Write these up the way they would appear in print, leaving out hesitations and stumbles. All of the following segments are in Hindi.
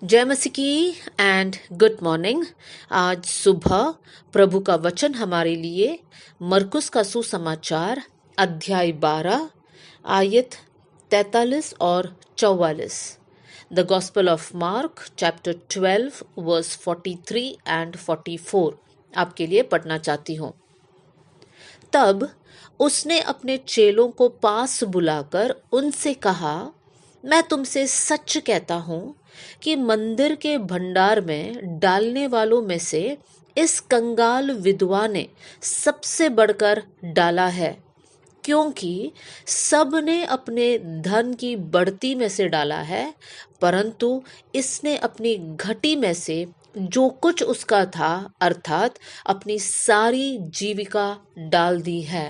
जय मसीह की एंड गुड मॉर्निंग। आज सुबह प्रभु का वचन हमारे लिए मरकुस का सुसमाचार अध्याय 12 आयत 43 और 44। The gospel of Mark chapter 12 verse 43 and 44 आपके लिए पढ़ना चाहती हूँ। तब उसने अपने चेलों को पास बुलाकर उनसे कहा, मैं तुमसे सच कहता हूं कि मंदिर के भंडार में डालने वालों में से इस कंगाल विधवा ने सबसे बढ़कर डाला है, क्योंकि सब ने अपने धन की बढ़ती में से डाला है, परंतु इसने अपनी घटी में से जो कुछ उसका था अर्थात अपनी सारी जीविका डाल दी है।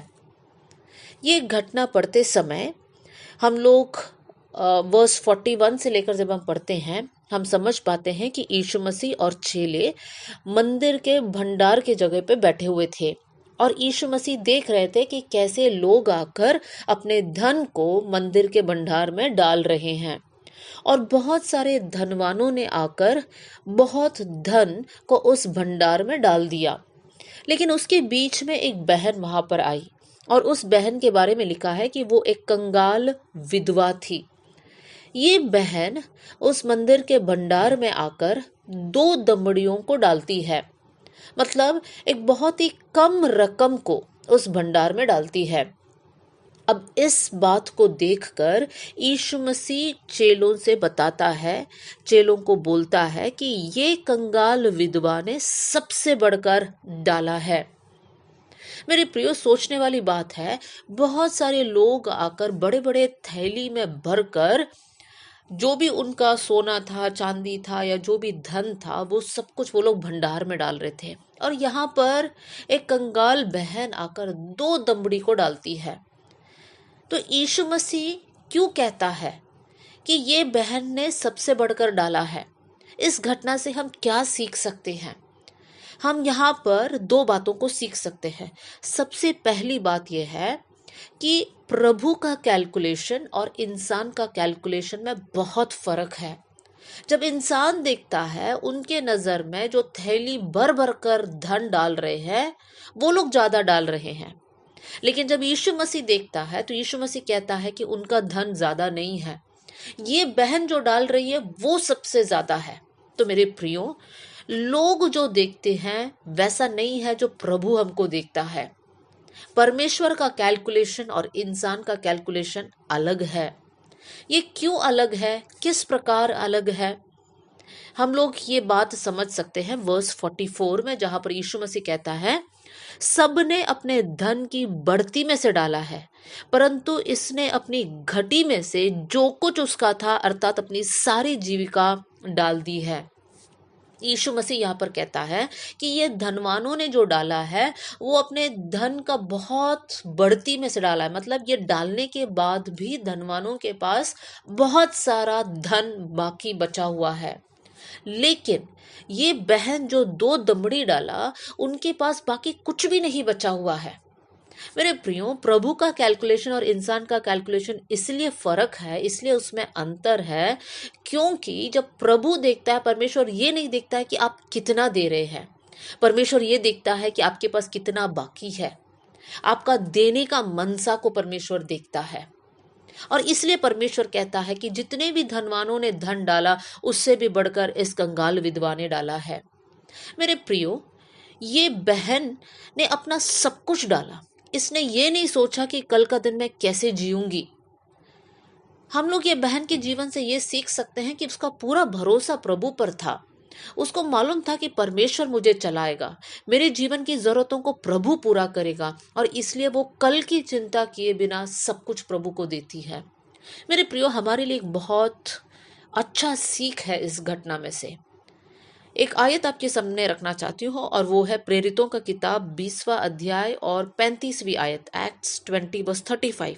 ये घटना पढ़ते समय हम लोग वर्स 41 से लेकर जब हम पढ़ते हैं, हम समझ पाते हैं कि यीशु मसीह और चेले मंदिर के भंडार के जगह पे बैठे हुए थे और यीशु मसीह देख रहे थे कि कैसे लोग आकर अपने धन को मंदिर के भंडार में डाल रहे हैं। और बहुत सारे धनवानों ने आकर बहुत धन को उस भंडार में डाल दिया। लेकिन उसके बीच में एक बहन वहां पर आई और उस बहन के बारे में लिखा है कि वो एक कंगाल विधवा थी। ये बहन उस मंदिर के भंडार में आकर 2 दमड़ियों को डालती है, मतलब एक बहुत ही कम रकम को उस भंडार में डालती है। अब इस बात को देखकर यीशु मसीह चेलों से बताता है, चेलों को बोलता है कि ये कंगाल विधवा ने सबसे बढ़कर डाला है। मेरे प्रियो, सोचने वाली बात है, बहुत सारे लोग आकर बड़े बड़े थैली में भरकर जो भी उनका सोना था, चांदी था या जो भी धन था, वो सब कुछ वो लोग भंडार में डाल रहे थे। और यहाँ पर एक कंगाल बहन आकर 2 दमड़ी को डालती है। तो यीशु मसीह क्यों कहता है कि ये बहन ने सबसे बढ़कर डाला है? इस घटना से हम क्या सीख सकते हैं? हम यहाँ पर 2 बातों को सीख सकते हैं। सबसे पहली बात यह है कि प्रभु का कैलकुलेशन और इंसान का कैलकुलेशन में बहुत फर्क है। जब इंसान देखता है, उनके नजर में जो थैली भर भर कर धन डाल रहे हैं, वो लोग ज्यादा डाल रहे हैं। लेकिन जब यीशु मसीह देखता है तो यीशु मसीह कहता है कि उनका धन ज्यादा नहीं है, ये बहन जो डाल रही है वो सबसे ज्यादा है। तो मेरे प्रियो, लोग जो देखते हैं वैसा नहीं है जो प्रभु हमको देखता है। परमेश्वर का कैलकुलेशन और इंसान का कैलकुलेशन अलग है। ये क्यों अलग है, किस प्रकार अलग है? हम लोग ये बात समझ सकते हैं वर्स 44 में, जहां पर यीशु मसीह कहता है, सबने अपने धन की बढ़ती में से डाला है, परंतु इसने अपनी घटी में से जो कुछ उसका था अर्थात अपनी सारी जीविका डाल दी है। यीशु मसीह यहाँ पर कहता है कि ये धनवानों ने जो डाला है वो अपने धन का बहुत बढ़ती में से डाला है, मतलब ये डालने के बाद भी धनवानों के पास बहुत सारा धन बाकी बचा हुआ है। लेकिन ये बहन जो 2 दमड़ी डाला, उनके पास बाकी कुछ भी नहीं बचा हुआ है। मेरे प्रियो, प्रभु का कैलकुलेशन और इंसान का कैलकुलेशन इसलिए फर्क है, इसलिए उसमें अंतर है, क्योंकि जब प्रभु देखता है, परमेश्वर ये नहीं देखता है कि आप कितना दे रहे हैं। परमेश्वर ये देखता है कि आपके पास कितना बाकी है। आपका देने का मनसा को परमेश्वर देखता है। और इसलिए परमेश्वर कहता है कि जितने भी धनवानों ने धन डाला, उससे भी बढ़कर इस कंगाल विधवा ने डाला है। मेरे प्रियो, ये बहन ने अपना सब कुछ डाला। इसने ये नहीं सोचा कि कल का दिन मैं कैसे जीऊंगी। हम लोग ये बहन के जीवन से ये सीख सकते हैं कि उसका पूरा भरोसा प्रभु पर था। उसको मालूम था कि परमेश्वर मुझे चलाएगा, मेरे जीवन की जरूरतों को प्रभु पूरा करेगा, और इसलिए वो कल की चिंता किए बिना सब कुछ प्रभु को देती है। मेरे प्रियो, हमारे लिए एक बहुत अच्छा सीख है इस घटना में से। एक आयत आपके सामने रखना चाहती हूँ और वो है प्रेरितों का किताब 20वां अध्याय और 35वीं आयत, एक्ट्स 20:35।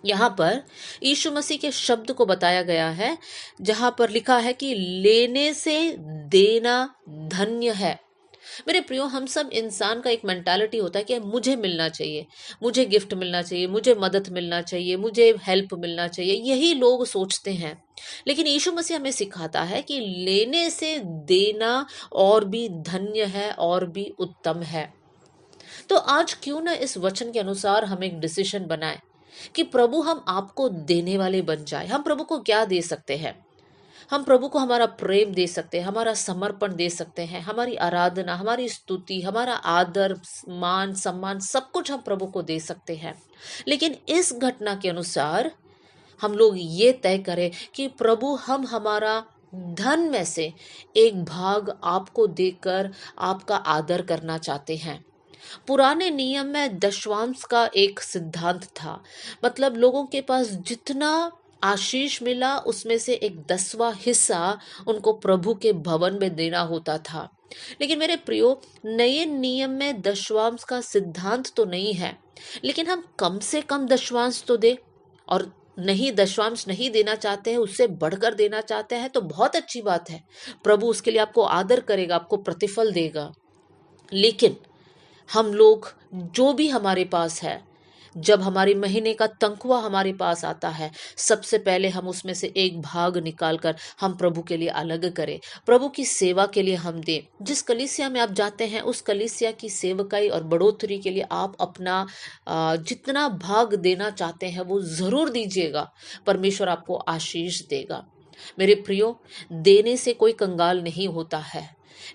यहाँ पर यीशु मसीह के शब्द को बताया गया है, जहाँ पर लिखा है कि लेने से देना धन्य है। मेरे प्रियो, हम सब इंसान का एक मेंटालिटी होता है कि मुझे मिलना चाहिए, मुझे गिफ्ट मिलना चाहिए, मुझे मदद मिलना चाहिए, मुझे हेल्प मिलना चाहिए, यही लोग सोचते हैं। लेकिन यीशु मसीह हमें सिखाता है कि लेने से देना और भी धन्य है और भी उत्तम है। तो आज क्यों ना इस वचन के अनुसार हम एक डिसीजन बनाएं कि प्रभु हम आपको देने वाले बन जाए। हम प्रभु को क्या दे सकते हैं? हम प्रभु को हमारा प्रेम दे सकते हैं, हमारा समर्पण दे सकते हैं, हमारी आराधना, हमारी स्तुति, हमारा आदर, मान सम्मान, सब कुछ हम प्रभु को दे सकते हैं। लेकिन इस घटना के अनुसार हम लोग ये तय करें कि प्रभु हम हमारा धन में से एक भाग आपको देकर आपका आदर करना चाहते हैं। पुराने नियम में दशवांश का एक सिद्धांत था। मतलब लोगों के पास जितना आशीष मिला उसमें से एक 10वां हिस्सा उनको प्रभु के भवन में देना होता था। लेकिन मेरे प्रियो, नए नियम में दशवांश का सिद्धांत तो नहीं है, लेकिन हम कम से कम दशवांश तो दे। और नहीं, दशवांश नहीं देना चाहते हैं, उससे बढ़कर देना चाहते हैं, तो बहुत अच्छी बात है। प्रभु उसके लिए आपको आदर करेगा, आपको प्रतिफल देगा। लेकिन हम लोग जो भी हमारे पास है, जब हमारे महीने का तनख्वाह हमारे पास आता है, सबसे पहले हम उसमें से एक भाग निकालकर हम प्रभु के लिए अलग करें, प्रभु की सेवा के लिए हम दें। जिस कलीसिया में आप जाते हैं, उस कलीसिया की सेवकाई और बढ़ोतरी के लिए आप अपना जितना भाग देना चाहते हैं वो ज़रूर दीजिएगा। परमेश्वर आपको आशीष देगा। मेरे प्रियो, देने से कोई कंगाल नहीं होता है,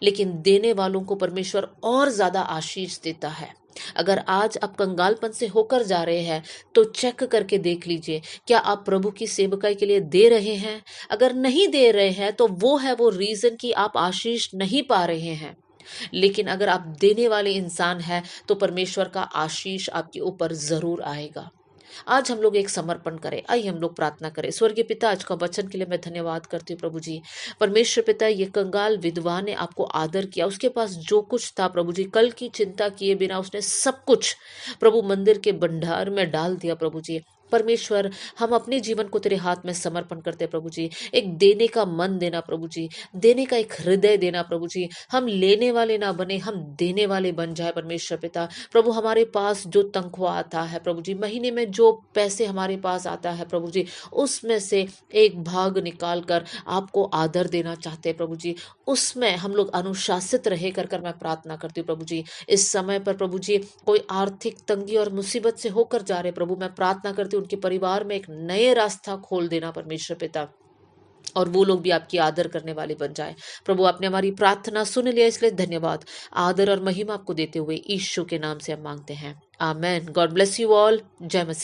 लेकिन देने वालों को परमेश्वर और ज्यादा आशीष देता है। अगर आज आप कंगालपन से होकर जा रहे हैं तो चेक करके देख लीजिए, क्या आप प्रभु की सेवकाई के लिए दे रहे हैं? अगर नहीं दे रहे हैं तो वो रीजन कि आप आशीष नहीं पा रहे हैं। लेकिन अगर आप देने वाले इंसान हैं तो परमेश्वर का आशीष आपके ऊपर जरूर आएगा। आज हम लोग एक समर्पण करें। आइए हम लोग प्रार्थना करें। स्वर्गीय पिता, आज का वचन के लिए मैं धन्यवाद करती हूँ प्रभु जी। परमेश्वर पिता, ये कंगाल विधवा ने आपको आदर किया, उसके पास जो कुछ था प्रभु जी, कल की चिंता किए बिना उसने सब कुछ प्रभु मंदिर के भंडार में डाल दिया प्रभु जी। परमेश्वर, हम अपने जीवन को तेरे हाथ में समर्पण करते हैं प्रभु जी। एक देने का मन देना प्रभु जी, देने का एक हृदय देना प्रभु जी। हम लेने वाले ना बने, हम देने वाले बन जाए परमेश्वर पिता। प्रभु, हमारे पास जो तनख्वाह आता है प्रभु जी, महीने में जो पैसे हमारे पास आता है प्रभु जी, उसमें से एक भाग निकाल कर आपको आदर देना चाहते हैं प्रभु जी। उसमें हम लोग अनुशासित रहे कर मैं प्रार्थना करती हूँ प्रभु जी। इस समय पर प्रभु जी कोई आर्थिक तंगी और मुसीबत से होकर जा रहे प्रभु, मैं प्रार्थना करती हूँ उनके परिवार में एक नए रास्ता खोल देना परमेश्वर पिता, और वो लोग भी आपकी आदर करने वाले बन जाए। प्रभु, आपने हमारी प्रार्थना सुन लिया, इसलिए धन्यवाद। आदर और महिमा आपको देते हुए यीशु के नाम से हम मांगते हैं, amen. God bless you all. जय मसीह।